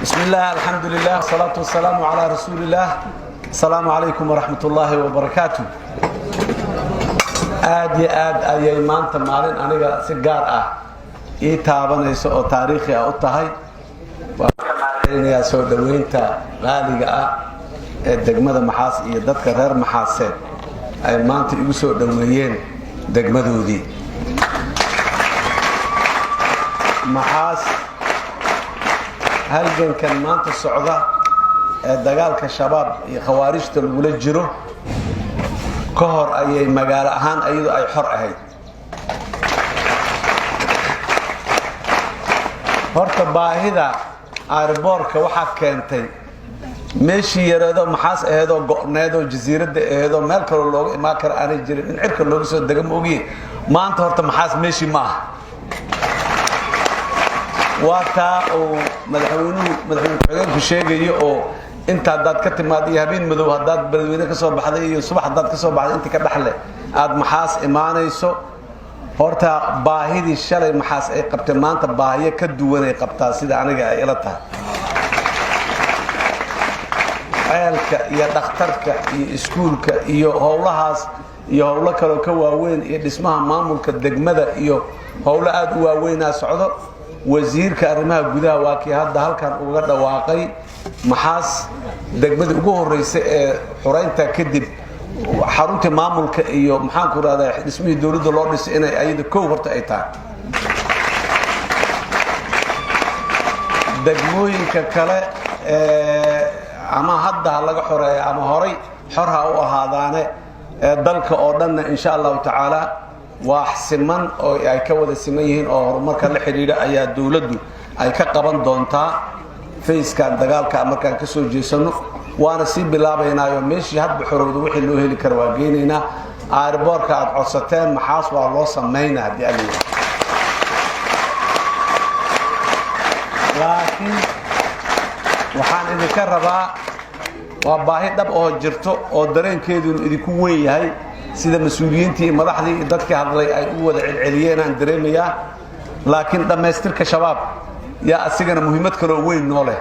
بسم الله الحمد لله والصلاة والسلام على رسول الله. السلام عليكم ورحمة الله وبركاته. aad ayay maanta maalin aniga si gaar ah ii taabanayso oo taariikhi ah u tahay. Waa soo dhaweynta qaaliga ah ee degmada Maxaas iyo dadka reer Maxaaseed ay maanta igu soo dhaweeyeen degmadoodii. Maxaas halgankan maanta socda ee dagaalka shabaab iyo khawaarijta lagula jiro ka hor ayay magaalo ahaan ayadu ay xor ahayd. horta baahida airborka waxa keentay meeshii yareedo Maxaas aheedo go'needo jasiiradda aheedo meel kale looga imaan karo aanay jirin in cirka looga soo dega moogiye maanta horta Maxaas meeshii ma aha. waata oo madaxweynuhu ku sheegayo oo inta dad ka timaad iyo habeen madow hadaad balweyne ka soo baxday iyo subax dad ka soo baxday inta ka dhaxle aad Maxaas imaanayso. horta baahidii shalay Maxaas ay qabtay maanta baahiye ka duwan ay qabtaa sida aniga ay ila tahay. ceelka iyo dhakhtarka iyo iskuulka iyo howlahaas iyo howlo kale ka waaweyn iyo dhismaha maamulka degmada iyo howlo aad u waaweyn socdo. wasiirka arrimaha gudaha waa kii hadda halkan uga dhawaaqay Maxaas degmada ugu horeysay ee xoreynta kadib xarunta maamulka iyo maxaan ku raadayay dhismihii dawladda loo dhisay inay ayada koow horta ay tahay. degmooyinka kale ama hadda laga xoreeyo ama horay xorha u ahaadaane dalka oo dhan insha Allah ta'ala wax siman oo ay ka wada siman yihiin oo horumarka la xiriira ayaa dawladdu ay ka qaban doontaa fayskan dagaalka markaan ka soo jeesano waana si bilaabaynaayo meeshii hadba xorowdo wixii loo heli karo waa geenaynaa. airborka aad codsateen Maxaas waa loo sameeynaa hadii ay laakiin waxaan idinka rabaa waa baahi dhab oo jirto oo dareenkeedu idinku weyn yahay sida mas'uuliyiintii madaxdii dadka hadlay ay u wada celceliyeen aan dareemayaa. laakiin dhameystirka shabaab yaa asigana muhiimad kale oo weyn noo leh.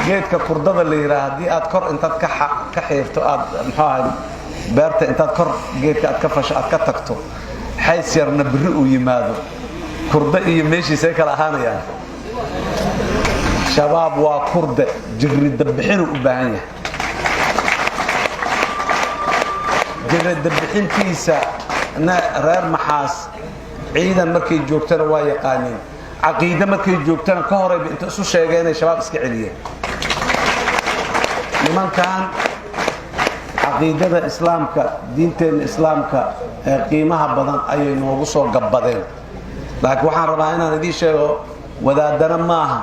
geedka kurdada la yiraahdo hadii aad kor intaad ka xiirto aad maxaa beerta intaad kor geedka aad ka fasho aad ka tagto xays yarna biri u yimaado kurda iyo meeshiisa kala ahaanayaan. shabaab waa kurda jirid bixin u baahan yahay. jirid bixintiisa reer Maxaas ciidan markay joogtana waa yaqaaneen. عقيدة ما كي جوكتنا كهرة بنت أسوس شيئين شباب إسكعلية. لمن كان عقيدة الإسلام كدين الإسلام كقيمها بدن أي نوصل قبضين. لكن وحنا ربعنا ندي شيء وذا دنا معها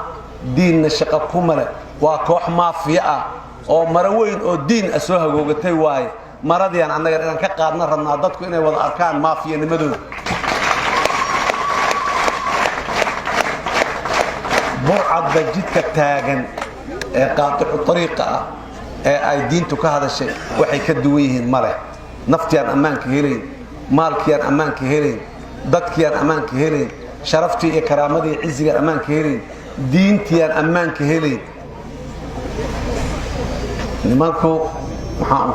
دين الشقة كمرة وكوح مافيا أو مروين أو دين أسوها جوجتي واي مرضي أنا عندنا كقارنا رنادتكم إنه وضع أركان مافيا نمدون. برعد جدك تاجن قاطع الطريقة أي دينتو كهذا الشيء وحي كدويهن ماله نفتيان أمانك هيرين مالكيان أمانك هيرين ضدكيان أمانك هيرين شرفتي كرامتي عزيان أمانك هيرين دينتيان أمانك هيرين نمالكو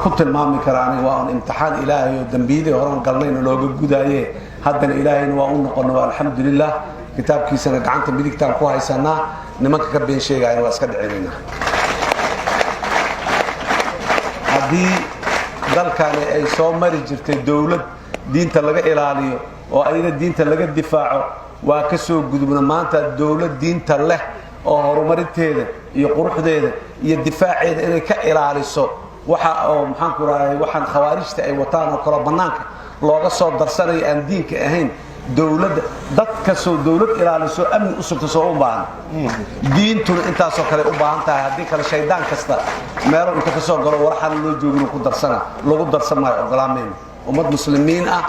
كنت المامي كراني وان امتحان إلهي ودنبيدي وران قلنين لوغو قدايه هذا الإلهي وان قلنا الحمد لله كتابكي سنة قعنت بديك تنقوها يسانا نمانك كبين شيء يعني واسكد عينينا هذه دل كان أي صومري جرت الدولة دين تلقى إلاليه وأيضا دين تلقى الدفاع وكسو قدومنا ما أنت الدولة دين تله أو هرمرت هذا يقرح هذا يدفاع هذا إنه كإلالي الصوت وحا أو محنكر وحن خوارجت أي وطان وقربناك لوغا صوت درساني أن دينك أهين دولة dadka soo dawlad ilaaliso amni u sugto soo u baahan diintu inta soo kale u baahan tahay hadii kale shaydaan kasta meelo inta ka soo galo warxan loo joogin ku darsana lagu darsamay ogolaameen ummad muslimiin ah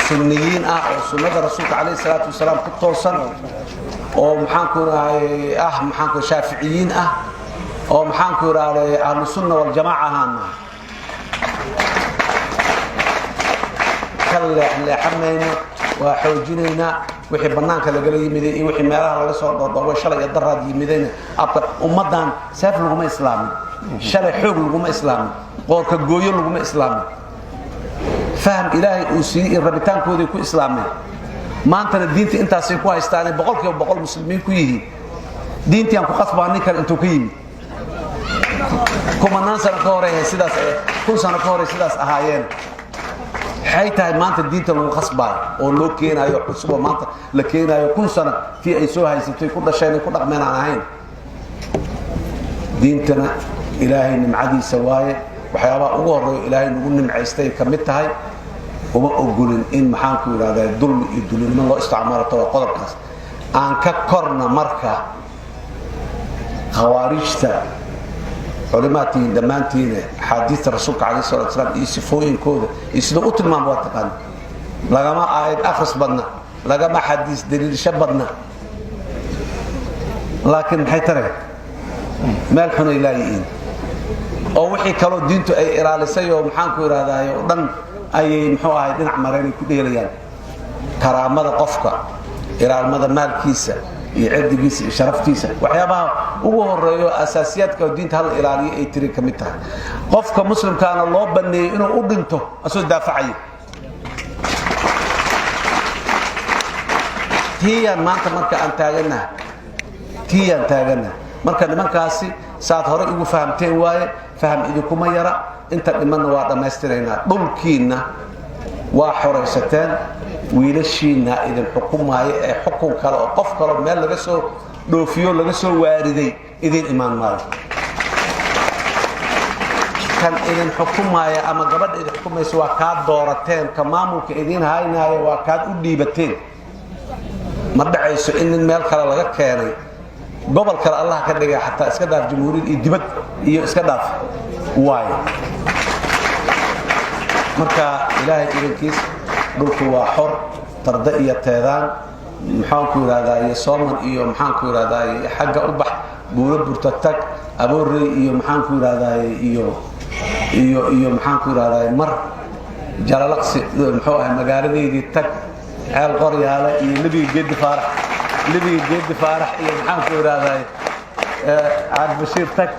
sunniyiin ah oo sunnada rasuulka kaleey salaatu wasalaam ku toosan oo maxaan ku shaafiiciyiin ah oo maxaan ku raaday ahlus sunna wal jamaa ahaana kale xamayna وحوجينا wixii banaanka laga yimiday iyo wixii meelaha laga soo dhoodhoobay shalay iyo daraad yimidayna abka ummadan saaf lagu ma islaamin shalay xoog lagu ma islaamin qoorka gooyo lagu ma islaamin faham ilaahay uu siiyay rabitaankooda ku islaameen maantana diinta intaas ay ku haystaan boqolkiiba boqol muslimiin ku yihiin diintii aan ku qasbaanay kar intuu ka yimid kumanaan sano ka hore sidaas kun sano ka hore sidaas ahaayeen waxay tahay maanta diinta lagu qasbaayo oo loo keenayo cusub maanta la keenayo kun sano tii ay soo haysatay ku dhasheen ku dhaqmeen aan ahayn diintana ilaahay nimcadiisa waaye waxyaabaha ugu horeeyo ilaahay nagu nimcaystay kamid tahay uma ogolin in maxaan ku yiraahdaa dulmi iyo dulinimo loo isticmaalo too qodobkaas aan ka korna marka khawaarijta علماتي دمانتين حديث الرسول عليه الصلاة والسلام يسفوين كودا يسدو أتلمان بواتقان لغما آيات أخرس بدنا لغما حديث دليل شبدنا لكن حيترك مالحنا إلهيين أو وحي كالو دينتو أي إراليسي ومحانكو إراداي ودن أي محوها يدين عمرين كديريان كرامة قفكا إرالمة مال كيسا يعدي شرفتيسا وحيابها ugu horeeyo asaasiyaadka diinta hal ilaaliyo ay tiri kamid tahay qofka muslimka aan loo baneeyay inuu u dhinto asoo daafacay tiyan maanta marka aan taagana marka nimankaasi saad hore ugu fahamteen waaye faham idinku yara inta dhimanna waa dhameystirayna dhulkiina waa xoreysateen wiilashiina idin xukumaaya ee xukun kale oo qof kale meel laga soo dhoofiyo laga soo waariday idin imaan maayo kan idin xukumaaya ama gabadha idin xukumayso waa ka doorateen ka maamulka idin haynaayo waa ka u dhiibateen ma dhacayso in meel kale laga keenay gobol kale Allah ka dhigay xataa iska daaf jamhuuriyad iyo dibad iyo iska daaf waay marka ilaahay idinkiis dhulku waa xor tarda iyo teedaan maxaan ku yiraahdaa iyo sooman iyo maxaan ku yiraahdaa xagga u bax buuro burta tag aboorey iyo maxaan ku yiraahdaa iyo maxaan ku yiraahdaa mar jalalaqsi muxuu ahay magaaladeedii tag ceel qoryaale iyo nabiga geed faarax iyo maxaan ku yiraahdaa aad bashir tag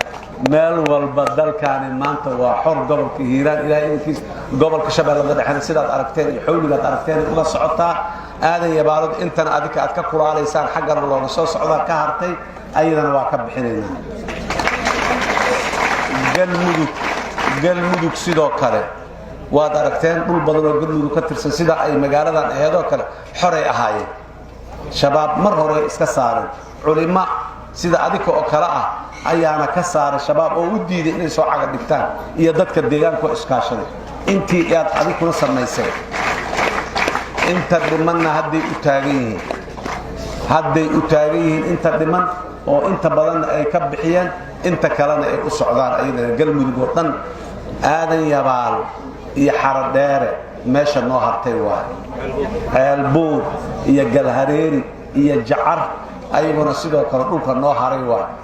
meel walba dalkaani maanta waa xor gobolka Hiiraan ilaahay inkiis gobolka Shabeellada Dhexe sidaad aragteen iyo xawligaad aragteen uga socotaa aadan yabaarad intan adika aad ka kulaaleysaan xaggana looga soo socdaa ka hartay ayadana waa ka bixinaynaa galmudug sidoo kale waad aragteen dhul badan oo galmudug ka tirsan sida ay magaaladan aheedoo kale xoray ahaayeen shabaab mar hore iska saareen culimo sida adika oo kala ah ayaana ka saaray shabaab oo u diiday inay soo caga dhigtaan iyo dadka deegaanka iskaashaday intii aad adikuna samaysay inta dhimanna hadday u taagan yihiin inta dhiman oo inta badan ay ka bixiyeen inta kalena ay u socdaan ayada galmudug oo dhan aadan yabaal iyo xaradheere meesha noo hartay waa ceelbuur iyo galhareeri iyo jacar ayaguna sidoo kale dhulka noo haray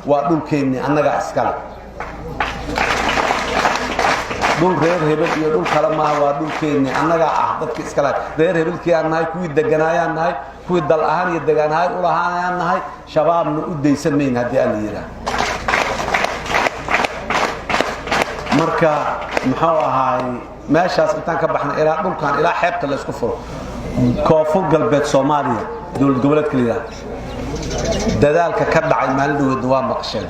waa dhulkeennii annaga iskale dhul reer hebel iyo dhul kale maaha waa dhulkeennii annaga ah dadka iskale reer hebelkii aan nahay kuwii deganaayaan nahay kuwii dal ahaan iyo degaanahay u lahaanayaan nahay shabaabna u daysamayna haddii aan la yidhaah marka muxuu ahaay meeshaas intaan ka baxna ilaa dhulkan ilaa xeebta la isku furo koonfur galbeed Soomaaliya dowlad goboleedka la yiraahdo dadaalka ka dhacay maalin dhoweed waa maqasheen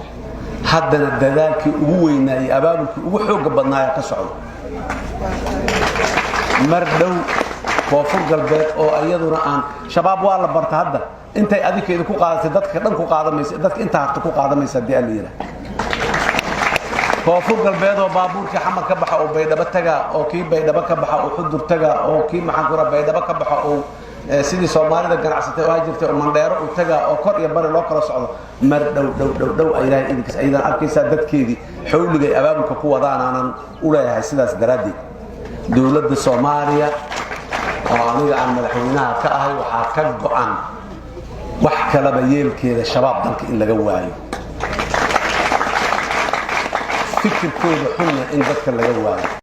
haddana dadaalkii ugu weynaa abaabulkii ugu xoog badnaa ka socdo mar dhow koonfur galbeed oo ayaduna aan shabaab waa la barta hadda intay adikeedu ku qaadatay dadka dhan ku qaadamaysa dadka inta harta ku qaadamaysa hadii aan leeyahay koonfur galbeed oo baabuurkii xamar ka baxa oo baydhabo taga oo kii baydhabo ka baxa oo xudur taga oo kii maxaan ku rabaydhabo ka baxa oo sidii Soomaalida ganacsatay oo jirtay oo mandheero u taga oo kor iyo bari loo kala socdo mar dhow ilaahay idinkiis aydan arkaysa dadkeedii xawliga abaabulka ku wadaan aanan u leeyahay sidaas daraadii dawladda Soomaaliya oo aniga aan madaxweynaha ka ahay waxa ka go'an wax kala yeelkeeda shabaab dalka in laga waayo fikirkooda xunna in dadka laga waayo